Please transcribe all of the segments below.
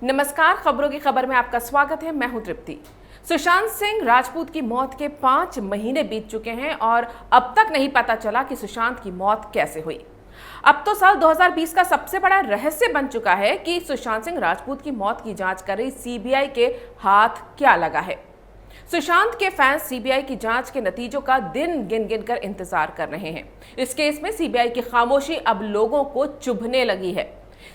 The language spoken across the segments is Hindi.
नमस्कार, खबरों की खबर में आपका स्वागत है। मैं हूं तृप्ति। सुशांत सिंह राजपूत की मौत के 5 महीने बीत चुके हैं और अब तक नहीं पता चला कि सुशांत की मौत कैसे हुई। अब तो साल 2020 का सबसे बड़ा रहस्य बन चुका है कि सुशांत सिंह राजपूत की मौत की जांच कर रही सीबीआई के हाथ क्या लगा है। सुशांत के फैंस सीबीआई की जांच के नतीजों का दिन गिन गिन कर इंतजार कर रहे हैं। इस केस में सीबीआई की खामोशी अब लोगों को चुभने लगी है।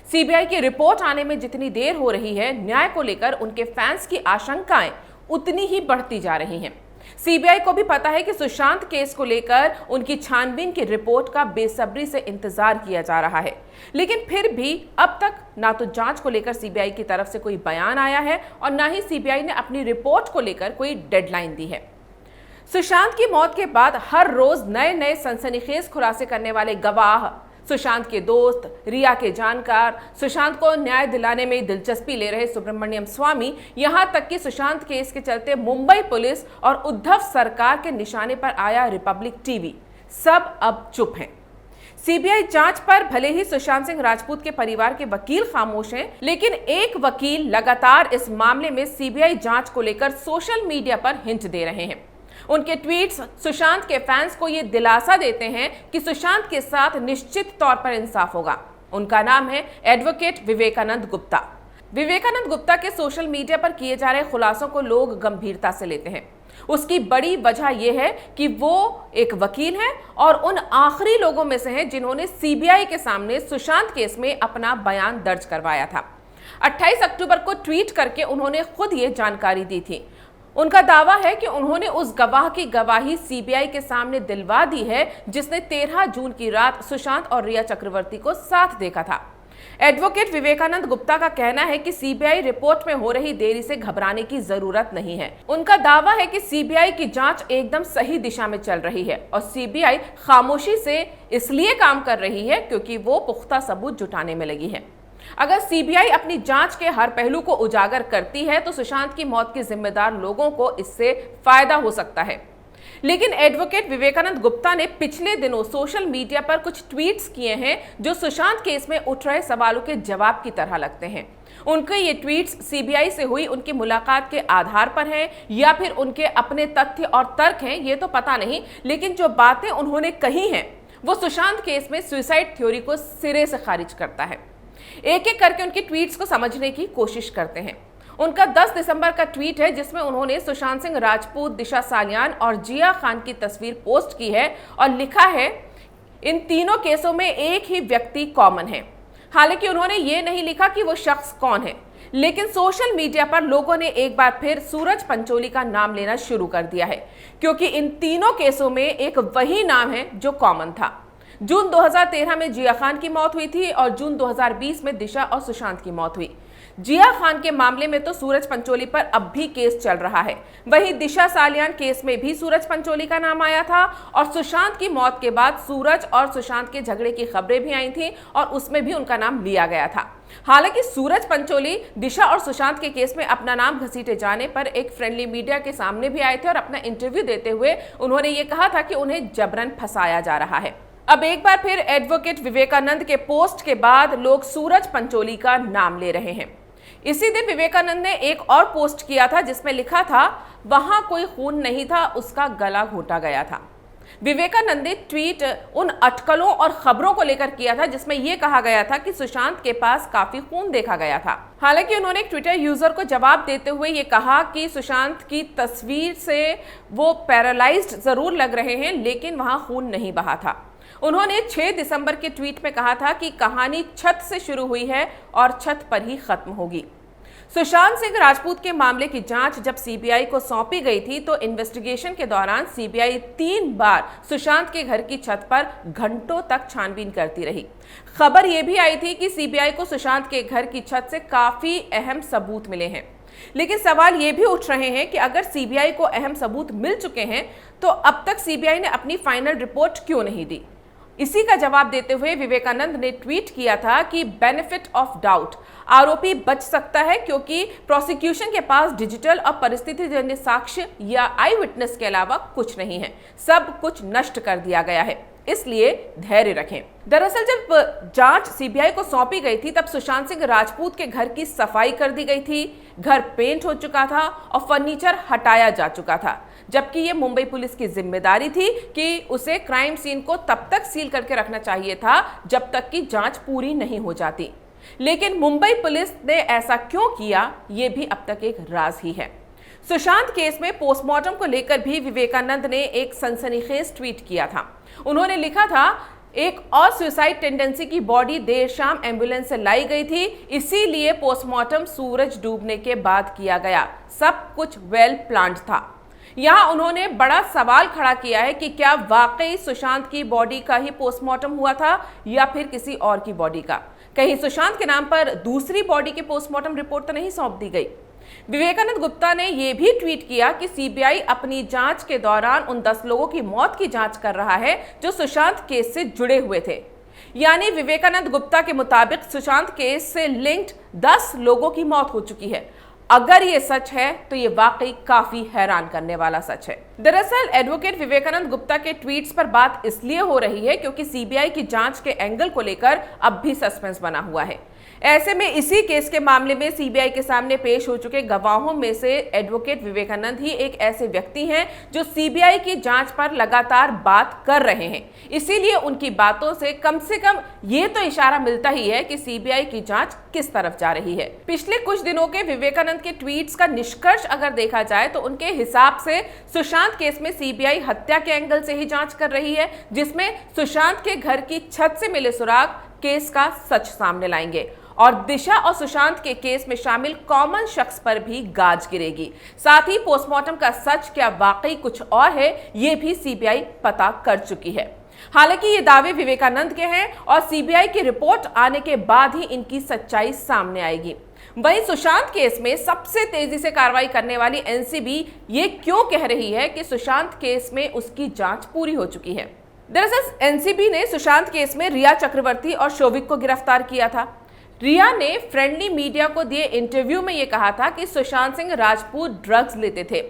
सीबीआई की रिपोर्ट आने में जितनी देर हो रही है, न्याय को लेकर उनके फैंस की आशंकाएं उतनी ही बढ़ती जा रही हैं। सीबीआई को भी पता है कि सुशांत केस को लेकर उनकी छानबीन की रिपोर्ट का बेसब्री से इंतजार किया जा रहा है, लेकिन फिर भी अब तक ना तो जांच को लेकर सीबीआई की तरफ से कोई बयान आया है और ना ही सीबीआई ने अपनी रिपोर्ट को लेकर कोई डेडलाइन दी है। सुशांत की मौत के बाद हर रोज नए नए सनसनीखेज खुलासे करने वाले गवाह, सुशांत के दोस्त, रिया के जानकार, सुशांत को न्याय दिलाने में दिलचस्पी ले रहे सुब्रमण्यम स्वामी, यहां तक कि सुशांत केस के चलते मुंबई पुलिस और उद्धव सरकार के निशाने पर आया रिपब्लिक टीवी, सब अब चुप हैं। सीबीआई जांच पर भले ही सुशांत सिंह राजपूत के परिवार के वकील खामोश हैं, लेकिन एक वकील लगातार इस मामले में सीबीआई जांच को लेकर सोशल मीडिया पर हिंट दे रहे हैं। उनके ट्वीट्स सुशांत के फैंस को ये दिलासा देते हैं कि सुशांत के साथ निश्चित तौर पर इंसाफ होगा। उनका नाम है एडवोकेट विवेकानंद गुप्ता। विवेकानंद गुप्ता के सोशल मीडिया पर किए जा रहे खुलासों को लोग गंभीरता से लेते हैं। उसकी बड़ी वजह यह है कि वो एक वकील हैं और उन आखिरी लोगों में से हैं जिन्होंने सीबीआई के सामने सुशांत केस में अपना बयान दर्ज करवाया था। 28 अक्टूबर को ट्वीट करके उन्होंने खुद ये जानकारी दी थी। उनका दावा है कि उन्होंने उस गवाह की गवाही सीबीआई के सामने दिलवा दी है जिसने 13 जून की रात सुशांत और रिया चक्रवर्ती को साथ देखा था। एडवोकेट विवेकानंद गुप्ता का कहना है कि सीबीआई रिपोर्ट में हो रही देरी से घबराने की जरूरत नहीं है। उनका दावा है कि सीबीआई की जांच एकदम सही दिशा में चल रही है और सीबीआई खामोशी से इसलिए काम कर रही है क्योंकि वो पुख्ता सबूत जुटाने में लगी है। अगर सीबीआई अपनी जांच के हर पहलू को उजागर करती है तो सुशांत की मौत के जिम्मेदार लोगों को इससे फायदा हो सकता है। लेकिन एडवोकेट विवेकानंद गुप्ता ने पिछले दिनों सोशल मीडिया पर कुछ ट्वीट्स किए हैं जो सुशांत केस में उठ रहे सवालों के जवाब की तरह लगते हैं। उनके ये ट्वीट्स सीबीआई से हुई उनकी मुलाकात के आधार पर हैं या फिर उनके अपने तथ्य और तर्क हैं, ये तो पता नहीं, लेकिन जो बातें उन्होंने कही हैं वो सुशांत केस में सुसाइड थ्योरी को सिरे से खारिज करता है। एक एक करके उनके ट्वीट्स को समझने की कोशिश करते हैं। उनका 10 दिसंबर का ट्वीट है जिसमें उन्होंने सुशांत सिंह राजपूत, दिशा सालियान और जिया खान की तस्वीर पोस्ट की है और लिखा है, इन तीनों केसों में एक ही व्यक्ति कॉमन है। हालांकि उन्होंने ये नहीं लिखा कि वो शख्स कौन है, लेकिन सोशल मीडिया पर लोगों ने एक बार फिर सूरज पंचोली का नाम लेना शुरू कर दिया है क्योंकि इन तीनों केसों में एक वही नाम है जो कॉमन था। जून 2013 में जिया खान की मौत हुई थी और जून 2020 में दिशा और सुशांत की मौत हुई। जिया खान के मामले में तो सूरज पंचोली पर अब भी केस चल रहा है। वहीं दिशा सालियान केस में भी सूरज पंचोली का नाम आया था और सुशांत की मौत के बाद सूरज और सुशांत के झगड़े की खबरें भी आई थी और उसमें भी उनका नाम लिया गया था। हालांकि सूरज पंचोली दिशा और सुशांत के केस में अपना नाम घसीटे जाने पर एक फ्रेंडली मीडिया के सामने भी आए थे और अपना इंटरव्यू देते हुए उन्होंने ये कहा था कि उन्हें जबरन फंसाया जा रहा है। अब एक बार फिर एडवोकेट विवेकानंद के पोस्ट के बाद लोग सूरज पंचोली का नाम ले रहे हैं। इसी दिन विवेकानंद ने एक और पोस्ट किया था जिसमें लिखा था, वहां कोई खून नहीं था, उसका गला घोटा गया था। विवेकानंद ने ट्वीट उन अटकलों और खबरों को लेकर किया था जिसमें यह कहा गया था कि सुशांत के पास काफी खून देखा गया था। हालांकि उन्होंने एक ट्विटर यूजर को जवाब देते हुए ये कहा कि सुशांत की तस्वीर से वो पैरालाइज्ड जरूर लग रहे हैं लेकिन वहां खून नहीं बहा था। उन्होंने 6 दिसंबर के ट्वीट में कहा था कि कहानी छत से शुरू हुई है और छत पर ही खत्म होगी। सुशांत सिंह राजपूत के मामले की जांच जब सीबीआई को सौंपी गई थी तो इन्वेस्टिगेशन के दौरान सीबीआई 3 बार सुशांत के घर की छत पर घंटों तक छानबीन करती रही। खबर यह भी आई थी कि सीबीआई को सुशांत के घर की छत से काफी अहम सबूत मिले हैं। लेकिन सवाल ये भी उठ रहे हैं कि अगर सीबीआई को अहम सबूत मिल चुके हैं तो अब तक सीबीआई ने अपनी फाइनल रिपोर्ट क्यों नहीं दी। इसी का जवाब देते हुए विवेकानंद ने ट्वीट किया था कि बेनिफिट ऑफ डाउट, आरोपी बच सकता है क्योंकि प्रोसिक्यूशन के पास डिजिटल और परिस्थितिजन्य साक्ष्य या आई विटनेस के अलावा कुछ नहीं है, सब कुछ नष्ट कर दिया गया है। इसलिए धैर्य रखें। दरअसल जब जांच सीबीआई को सौंपी गई थी तब सुशांत सिंह राजपूत के घर की सफाई कर दी गई थी, घर पेंट हो चुका था और फर्नीचर हटाया जा चुका था, जबकि ये मुंबई पुलिस की जिम्मेदारी थी कि उसे क्राइम सीन को तब तक सील करके रखना चाहिए था जब तक कि जांच पूरी नहीं हो जाती। लेकिन मुंबई पुलिस ने ऐसा क्यों किया, ये भी अब तक एक राज ही है। सुशांत केस में पोस्टमार्टम को लेकर भी विवेकानंद ने एक सनसनीखेज ट्वीट किया था। उन्होंने लिखा था, एक और सुसाइड टेंडेंसी की बॉडी देर शाम एम्बुलेंस से लाई गई थी, इसीलिए पोस्टमार्टम सूरज डूबने के बाद किया गया, सब कुछ वेल प्लान्ड था। यहां उन्होंने बड़ा सवाल खड़ा किया है कि क्या वाकई सुशांत की बॉडी का ही पोस्टमार्टम हुआ था या फिर किसी और की बॉडी का। कहीं सुशांत के नाम पर दूसरी बॉडी की पोस्टमार्टम रिपोर्ट तो नहीं सौंप दी गई। विवेकानंद गुप्ता ने यह भी ट्वीट किया कि सीबीआई अपनी जांच के दौरान उन 10 लोगों की मौत की जांच कर रहा है जो सुशांत केस से जुड़े हुए थे। यानी विवेकानंद गुप्ता के मुताबिक सुशांत केस से लिंक्ड 10 लोगों की मौत हो चुकी है। अगर ये सच है तो ये वाकई काफी हैरान करने वाला सच है। दरअसल एडवोकेट विवेकानंद गुप्ता के ट्वीट्स पर बात इसलिए हो रही है क्योंकि सीबीआई की जांच के एंगल को लेकर अब भी सस्पेंस बना हुआ है। ऐसे में इसी केस के मामले में सीबीआई के सामने पेश हो चुके गवाहों में से एडवोकेट विवेकानंद ही एक ऐसे व्यक्ति हैं जो सीबीआई की जांच पर लगातार बात कर रहे हैं। इसीलिए उनकी बातों से कम ये तो इशारा मिलता ही है कि सीबीआई की जांच किस तरफ जा रही है। पिछले कुछ दिनों के विवेकानंद के ट्वीट्स का निष्कर्ष अगर देखा जाए तो उनके हिसाब से सुशांत केस में सीबीआई हत्या के एंगल से ही जांच कर रही है, जिसमें सुशांत के घर की छत से मिले सुराग केस का सच सामने लाएंगे और दिशा और सुशांत के केस में शामिल कॉमन शख्स पर भी गाज गिरेगी। साथ ही पोस्टमार्टम का सच क्या वाकई कुछ और है, ये भी सीबीआई पता कर चुकी है। हालांकि ये दावे विवेकानंद के हैं और सीबीआई की रिपोर्ट आने के बाद ही इनकी सच्चाई सामने आएगी। वहीं सुशांत केस में सबसे तेजी से कार्रवाई करने वाली एनसीबी ये क्यों कह रही है कि सुशांत केस में उसकी जांच पूरी हो चुकी है। दरअसल एनसीबी ने सुशांत केस में रिया चक्रवर्ती और शोविक को गिरफ्तार किया था। रिया ने फ्रेंडली मीडिया को दिए इंटरव्यू में यह कहा था कि सुशांत सिंह राजपूत ड्रग्स लेते थे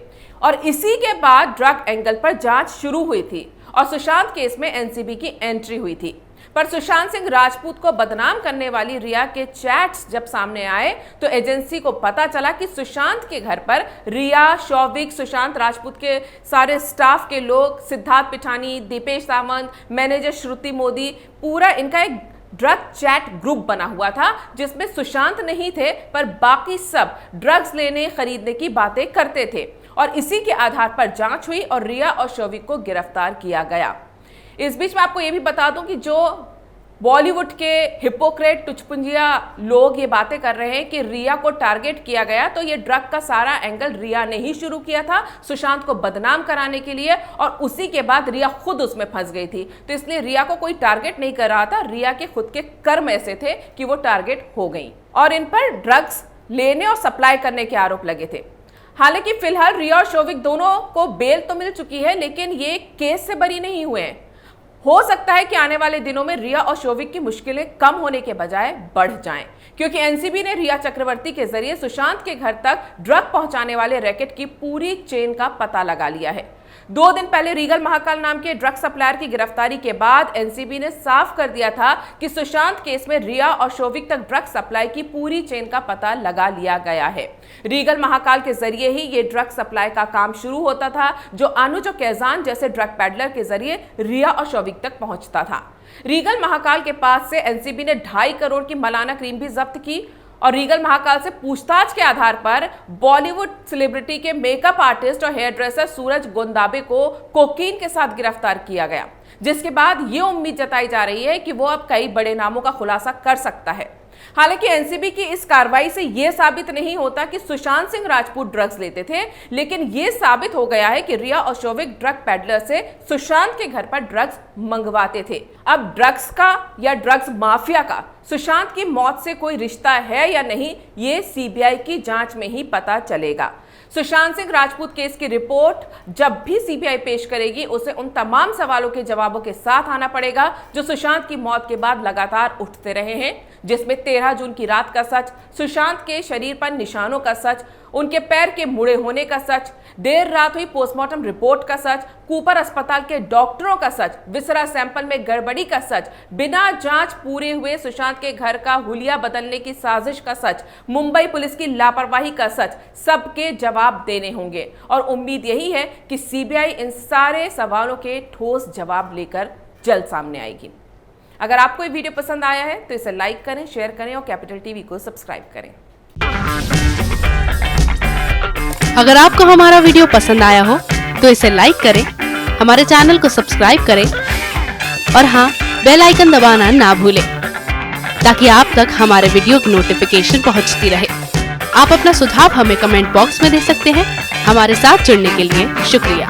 और इसी के बाद ड्रग एंगल पर जांच शुरू हुई थी और सुशांत केस में एनसीबी की एंट्री हुई थी। पर सुशांत सिंह राजपूत को बदनाम करने वाली रिया के चैट्स जब सामने आए तो एजेंसी को पता चला कि सुशांत के घर पर रिया, शौविक, सुशांत राजपूत के सारे स्टाफ के लोग, सिद्धार्थ पिठानी, दीपेश सावंत, मैनेजर श्रुति मोदी, पूरा इनका एक ड्रग चैट ग्रुप बना हुआ था जिसमें सुशांत नहीं थे पर बाकी सब ड्रग्स लेने खरीदने की बातें करते थे और इसी के आधार पर जांच हुई और रिया और शोविक को गिरफ्तार किया गया। इस बीच में आपको यह भी बता दूं कि जो बॉलीवुड के हिपोक्रेट टुचपुंजिया लोग ये बातें कर रहे हैं कि रिया को टारगेट किया गया, तो ये ड्रग का सारा एंगल रिया ने ही शुरू किया था सुशांत को बदनाम कराने के लिए और उसी के बाद रिया खुद उसमें फंस गई थी। तो इसलिए रिया को कोई टारगेट नहीं कर रहा था, रिया के खुद के कर्म ऐसे थे कि वो टारगेट हो गई और इन पर ड्रग्स लेने और सप्लाई करने के आरोप लगे थे। हालांकि फिलहाल रिया और शोविक दोनों को बेल तो मिल चुकी है लेकिन ये केस से बरी नहीं हुए हैं। हो सकता है कि आने वाले दिनों में रिया और शोविक की मुश्किलें कम होने के बजाय बढ़ जाएं, क्योंकि एनसीबी ने रिया चक्रवर्ती के जरिए सुशांत के घर तक ड्रग पहुंचाने वाले रैकेट की पूरी चेन का पता लगा लिया है। 2 दिन पहले रीगल महाकाल नाम के ड्रग सप्लायर की गिरफ्तारी के बाद एनसीबी ने साफ कर दिया था कि सुशांत केस में रिया और शोविक तक ड्रग सप्लाई की पूरी चेन का पता लगा लिया गया है। रीगल महाकाल के जरिए ही ये ड्रग सप्लाई का काम शुरू होता था जो अनुज और कैजान जैसे ड्रग पैडलर के जरिए रिया और शोविक तक पहुंचता था। रीगल महाकाल के पास से एनसीबी ने 2.5 करोड़ की मलाना क्रीम भी जब्त की और रीगल महाकाल से पूछताछ के आधार पर बॉलीवुड सेलिब्रिटी के मेकअप आर्टिस्ट और हेयर ड्रेसर सूरज गोंदाबे को कोकीन के साथ गिरफ्तार किया गया, जिसके बाद ये उम्मीद जताई जा रही है कि वो अब कई बड़े नामों का खुलासा कर सकता है। हालांकि एनसीबी की इस कार्रवाई से यह साबित नहीं होता कि सुशांत सिंह राजपूत ड्रग्स लेते थे, लेकिन यह साबित हो गया है कि रिया और शोविक ड्रग पैडलर से सुशांत के घर पर ड्रग्स मंगवाते थे। अब ड्रग्स का या ड्रग्स माफिया का सुशांत की मौत से कोई रिश्ता है या नहीं, ये सीबीआई की जांच में ही पता चलेगा। सुशांत सिंह राजपूत केस की रिपोर्ट जब भी सीबीआई पेश करेगी, उसे उन तमाम सवालों के जवाबों के साथ आना पड़ेगा जो सुशांत की मौत के बाद लगातार उठते रहे हैं, जिसमें 13 जून की रात का सच, सुशांत के शरीर पर निशानों का सच, उनके पैर के मुड़े होने का सच, देर रात हुई पोस्टमार्टम रिपोर्ट का सच, कूपर अस्पताल के डॉक्टरों का सच, विसरा सैंपल में गड़बड़ी का सच, बिना जांच पूरे हुए सुशांत के घर का हुलिया बदलने की साजिश का सच, मुंबई पुलिस की लापरवाही का सच, सबके जवाब देने होंगे। और उम्मीद यही है कि सीबीआई इन सारे सवालों के ठोस जवाब लेकर जल्द सामने आएगी। अगर आपको ये वीडियो पसंद आया है तो इसे लाइक करें, शेयर करें और कैपिटल टीवी को सब्सक्राइब करें। अगर आपको हमारा वीडियो पसंद आया हो तो इसे लाइक करें, हमारे चैनल को सब्सक्राइब करें और हाँ, बेल आइकन दबाना ना भूलें ताकि आप तक हमारे वीडियो की नोटिफिकेशन पहुंचती रहे। आप अपना सुझाव हमें कमेंट बॉक्स में दे सकते हैं। हमारे साथ जुड़ने के लिए शुक्रिया।